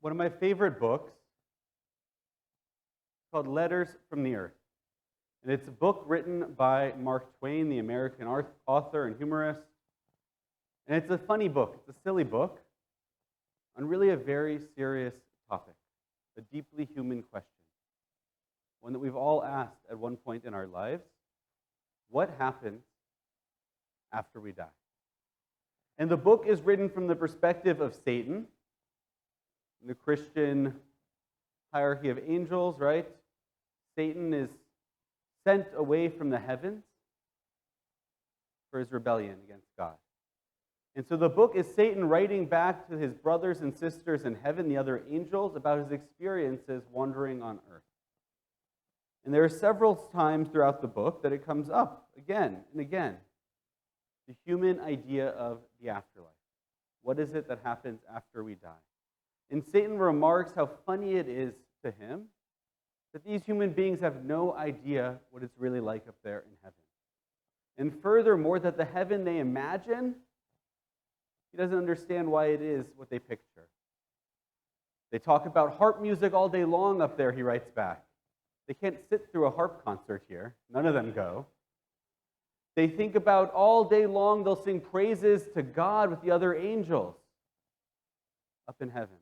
one of my favorite books called Letters from the Earth. And it's a book written by Mark Twain, the American author and humorist. And it's a funny book. It's a silly book on really a very serious topic, a deeply human question, one that we've all asked at one point in our lives. What happens after we die? And the book is written from the perspective of Satan, in the Christian hierarchy of angels, right? Satan is sent away from the heavens for his rebellion against God. And so the book is Satan writing back to his brothers and sisters in heaven, the other angels, about his experiences wandering on earth. And there are several times throughout the book that it comes up again and again. The human idea of the afterlife. What is it that happens after we die? And Satan remarks how funny it is to him that these human beings have no idea what it's really like up there in heaven. And furthermore, that the heaven they imagine, he doesn't understand why it is what they picture. They talk about harp music all day long up there, he writes back. They can't sit through a harp concert here. None of them go. They think about all day long, they'll sing praises to God with the other angels up in heaven.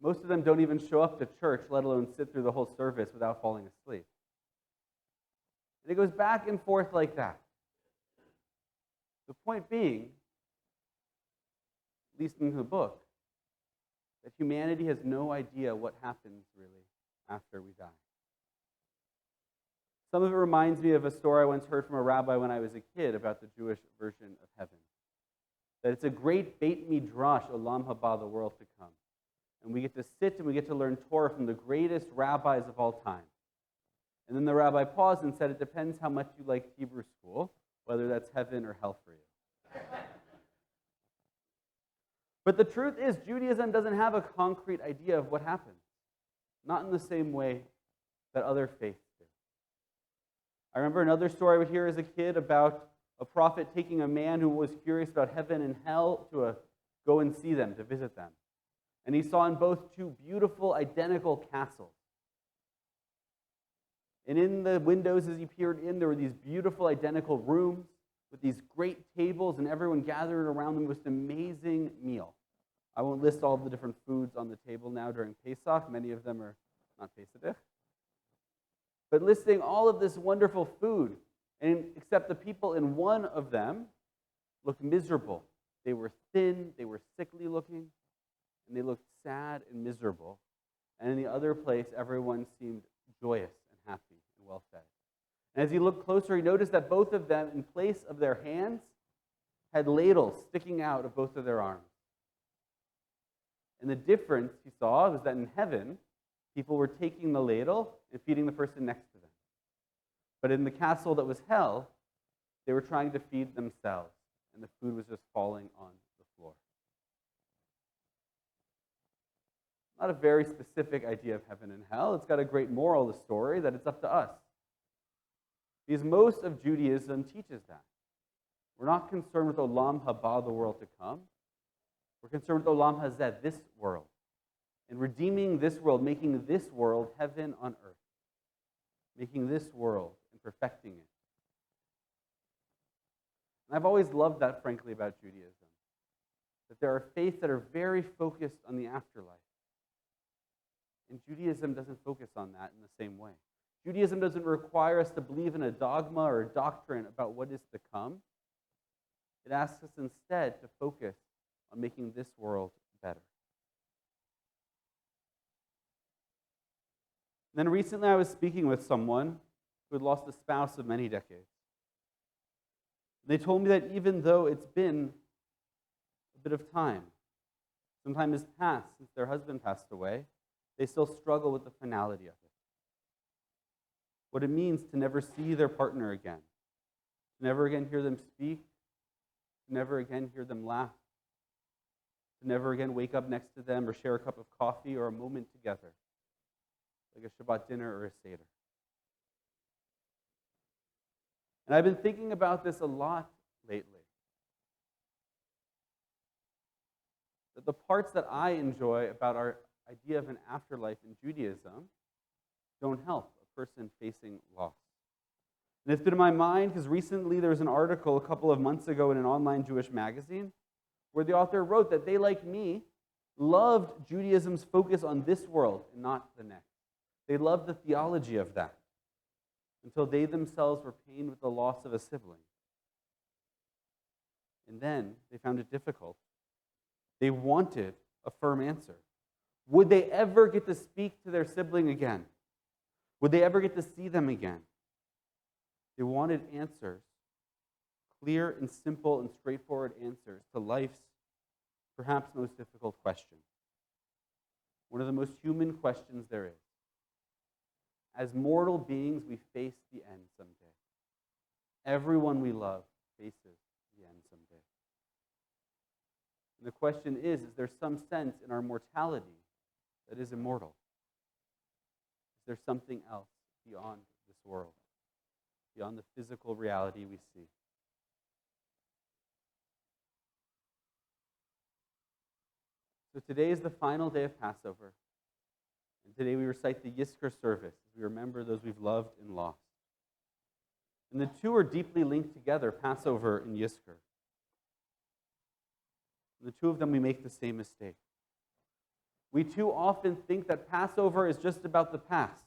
Most of them don't even show up to church, let alone sit through the whole service without falling asleep. And it goes back and forth like that. The point being, at least in the book, that humanity has no idea what happens really after we die. Some of it reminds me of a story I once heard from a rabbi when I was a kid about the Jewish version of heaven. That it's a great Beit Midrash, Olam Haba, the world to come. And we get to sit and we get to learn Torah from the greatest rabbis of all time. And then the rabbi paused and said, it depends how much you like Hebrew school, whether that's heaven or hell for you. But the truth is, Judaism doesn't have a concrete idea of what happens. Not in the same way that other faiths do. I remember another story I would hear as a kid about a prophet taking a man who was curious about heaven and hell to go and see them, to visit them. And he saw in both two beautiful, identical castles. And in the windows as he peered in, there were these beautiful, identical rooms with these great tables and everyone gathered around the most amazing meal. I won't list all of the different foods on the table now during Pesach. Many of them are not Pesach. But listing all of this wonderful food, and except the people in one of them looked miserable. They were thin, they were sickly looking, and they looked sad and miserable. And in the other place, everyone seemed joyous and happy and well fed. And as he looked closer, he noticed that both of them, in place of their hands, had ladles sticking out of both of their arms. And the difference he saw was that in heaven, people were taking the ladle and feeding the person next to them. But in the castle that was hell, they were trying to feed themselves, and the food was just falling on the floor. Not a very specific idea of heaven and hell. It's got a great moral of the story that it's up to us. Because most of Judaism teaches that. We're not concerned with Olam Haba, the world to come. We're concerned with Olam Hazeh, this world. And redeeming this world, making this world heaven on earth. Making this world and perfecting it. And I've always loved that, frankly, about Judaism. That there are faiths that are very focused on the afterlife. And Judaism doesn't focus on that in the same way. Judaism doesn't require us to believe in a dogma or a doctrine about what is to come. It asks us instead to focus on making this world better. And then recently I was speaking with someone who had lost a spouse of many decades. They told me that even though it's been a bit of time, some time has passed since their husband passed away, they still struggle with the finality of it. What it means to never see their partner again, to never again hear them speak, to never again hear them laugh, to never again wake up next to them or share a cup of coffee or a moment together, like a Shabbat dinner or a Seder. And I've been thinking about this a lot lately. That But the parts that I enjoy about our idea of an afterlife in Judaism don't help a person facing loss. And it's been in my mind because recently there was an article a couple of months ago in an online Jewish magazine where the author wrote that they, like me, loved Judaism's focus on this world and not the next. They loved the theology of that until they themselves were pained with the loss of a sibling. And then they found it difficult. They wanted a firm answer. Would they ever get to speak to their sibling again? Would they ever get to see them again? They wanted answers, clear and simple and straightforward answers to life's perhaps most difficult question. One of the most human questions there is. As mortal beings, we face the end someday. Everyone we love faces the end someday. And the question is there some sense in our mortality that is immortal? Is there something else beyond this world, beyond the physical reality we see? So today is the final day of Passover. And today we recite the Yizkor service as we remember those we've loved and lost. And the two are deeply linked together, Passover and Yizkor. And the two of them, we make the same mistake. We too often think that Passover is just about the past.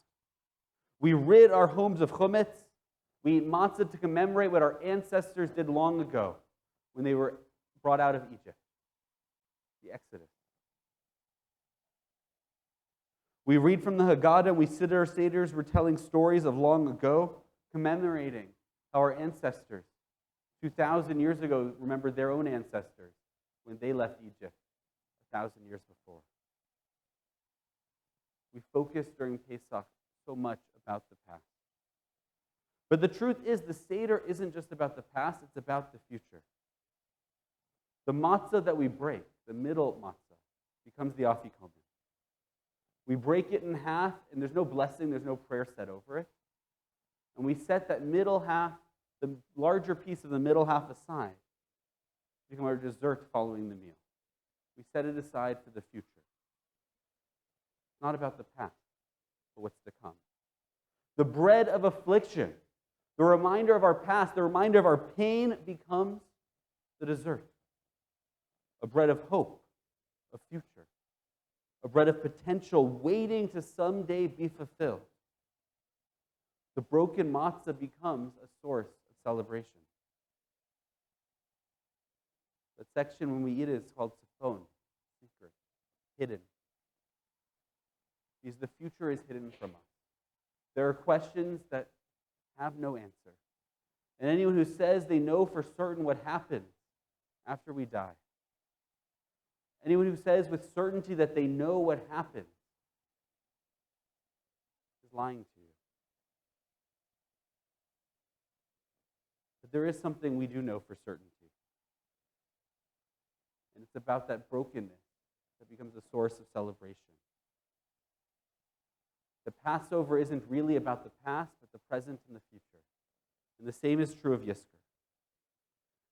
We rid our homes of chumetz. We eat matzah to commemorate what our ancestors did long ago when they were brought out of Egypt, the Exodus. We read from the Haggadah and we sit at our seders, we're telling stories of long ago, commemorating how our ancestors, 2,000 years ago, remembered their own ancestors when they left Egypt 1,000 years before. We focus during Pesach so much about the past. But the truth is, the Seder isn't just about the past, it's about the future. The matzah that we break, the middle matzah, becomes the afikomen. We break it in half, and there's no blessing, there's no prayer said over it. And we set that middle half, the larger piece of the middle half aside, to become our dessert following the meal. We set it aside for the future. It's not about the past, but what's to come. The bread of affliction, the reminder of our past, the reminder of our pain becomes the dessert. A bread of hope, of future. A bread of potential waiting to someday be fulfilled. The broken matzah becomes a source of celebration. That section when we eat it is called sifon, secret, hidden. Because the future is hidden from us. There are questions that have no answer. And anyone who says they know for certain what happens after we die, anyone who says with certainty that they know what happens is lying to you. But there is something we do know for certainty. And it's about that brokenness that becomes a source of celebration. The Passover isn't really about the past, but the present and the future. And the same is true of Yizkor.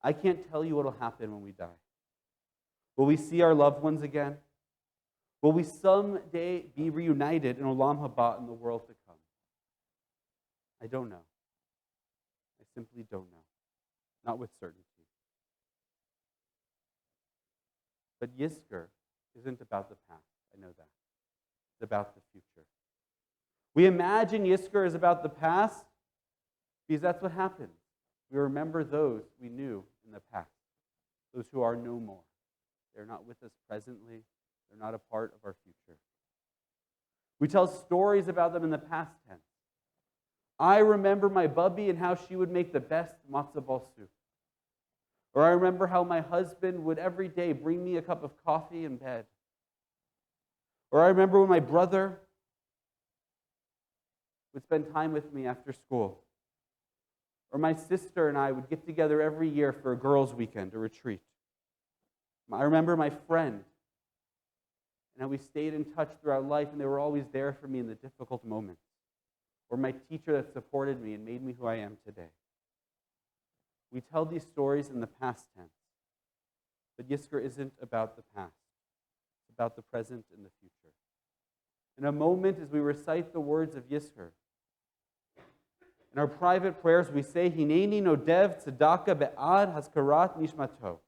I can't tell you what will happen when we die. Will we see our loved ones again? Will we someday be reunited in Olam Haba in the world to come? I don't know. I simply don't know. Not with certainty. But Yizkor isn't about the past. I know that. It's about the future. We imagine Yizkor is about the past because that's what happens. We remember those we knew in the past, those who are no more. They're not with us presently. They're not a part of our future. We tell stories about them in the past tense. I remember my bubby and how she would make the best matzo ball soup. Or I remember how my husband would every day bring me a cup of coffee in bed. Or I remember when my brother would spend time with me after school. Or my sister and I would get together every year for a girls' weekend, a retreat. I remember my friend and how we stayed in touch throughout life and they were always there for me in the difficult moments. Or my teacher that supported me and made me who I am today. We tell these stories in the past tense. But Yizkor isn't about the past. about the present and the future. In a moment, as we recite the words of Yizkor, in our private prayers, we say, Hineni nodev tzedakah be'ad haskarat nishmato.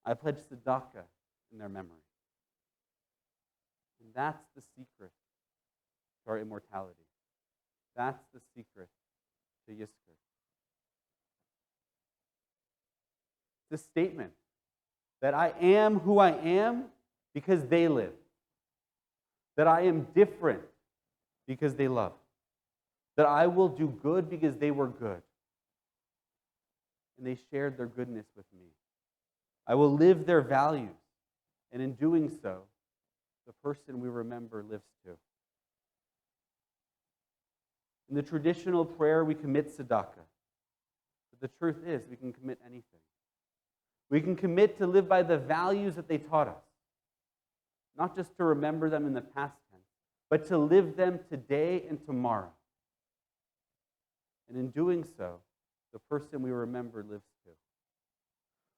I pledge tzedakah in their memory. And that's the secret to our immortality. That's the secret to Yizkor. This statement that I am who I am because they live. That I am different because they love. That I will do good because they were good. And they shared their goodness with me. I will live their values. And in doing so, the person we remember lives too. In the traditional prayer, we commit tzedakah. But the truth is, we can commit anything. We can commit to live by the values that they taught us. Not just to remember them in the past tense, but to live them today and tomorrow. And in doing so, the person we remember lives too.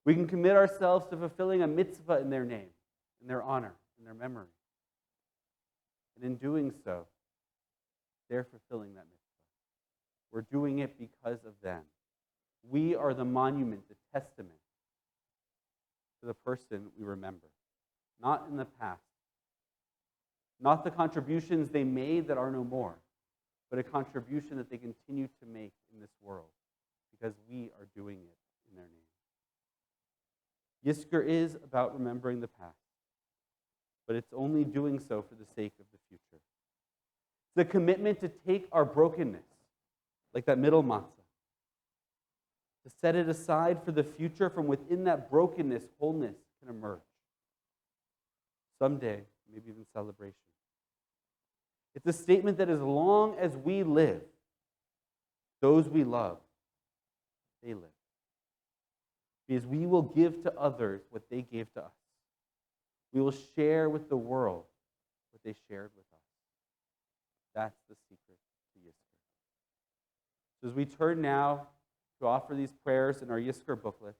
We can commit ourselves to fulfilling a mitzvah in their name, in their honor, in their memory. And in doing so, they're fulfilling that mitzvah. We're doing it because of them. We are the monument, the testament to the person we remember. Not in the past. Not the contributions they made that are no more, but a contribution that they continue to make in this world because we are doing it in their name. Yizkor is about remembering the past, but it's only doing so for the sake of the future. It's a commitment to take our brokenness, like that middle matzah, to set it aside for the future. From within that brokenness, wholeness can emerge. Someday, maybe even celebration. It's a statement that as long as we live, those we love, they live. Because we will give to others what they gave to us. We will share with the world what they shared with us. That's the secret to Yizkor. So as we turn now to offer these prayers in our Yizkor booklet,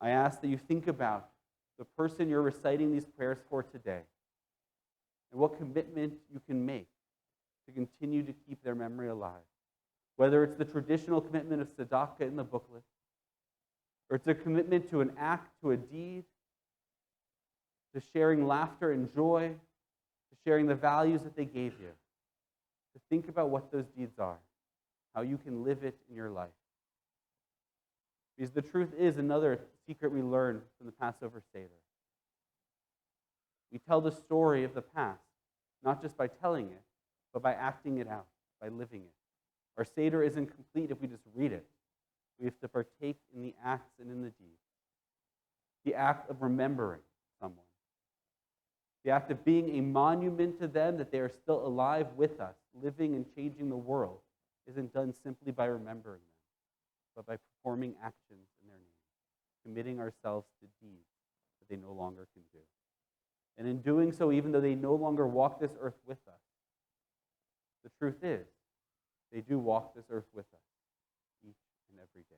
I ask that you think about the person you're reciting these prayers for today and what commitment you can make to continue to keep their memory alive. Whether it's the traditional commitment of tzedakah in the booklet, or it's a commitment to an act, to a deed, to sharing laughter and joy, to sharing the values that they gave you. To think about what those deeds are, how you can live it in your life. Because the truth is another secret we learn from the Passover Seder. We tell the story of the past, not just by telling it, but by acting it out, by living it. Our Seder isn't complete if we just read it. We have to partake in the acts and in the deeds. The act of remembering someone. The act of being a monument to them that they are still alive with us, living and changing the world, isn't done simply by remembering them, but by performing actions in their name, committing ourselves to deeds that they no longer can do. And in doing so, even though they no longer walk this earth with us, the truth is, they do walk this earth with us each and every day.